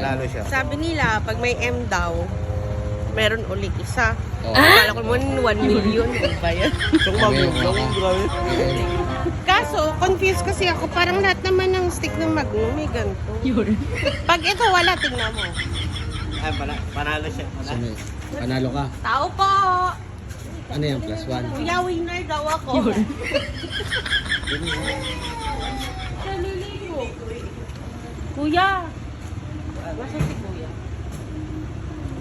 Panalo siya. Sabi nila, pag may M daw, meron ulit isa. Oh. Akala ko naman 1 million. Ano ba yan? Itong Magnum lang, grabe. Kaso, confused kasi ako. Parang lahat naman ng stick ng Magnum may ganito. Pag ito wala, tingnan mo. Ay, panalo siya. Sino? Panalo ka. Tao po! Ano yan? +1? Kuya, winner daw ako. Naliligo. Kuya. Nasa si Kuya.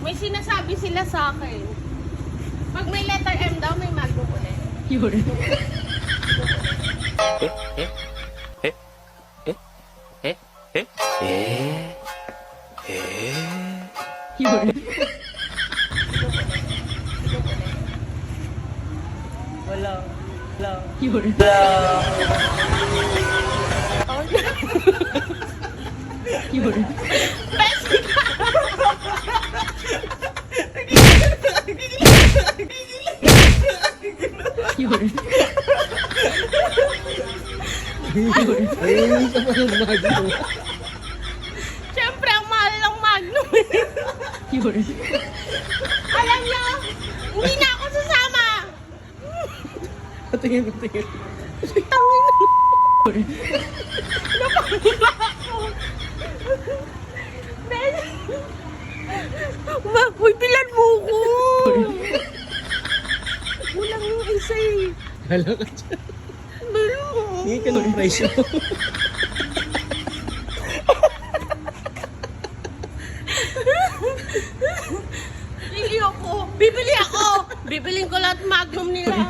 May sinasabi sila sa akin. Pag may letter M daw, may Magnum ulit. Wala. Ayun ka pa ng Magnum. Siyempre, ang mahal ng Magnum. Alam niyo, hindi na ako sasama. Patingin. Uy, pilan mo ko. Kulang yung isa eh. Hala ka dyan. Bilo. Hindi ka ng presyo. Bibili ako. Bibiling ko lahat Magnum nila.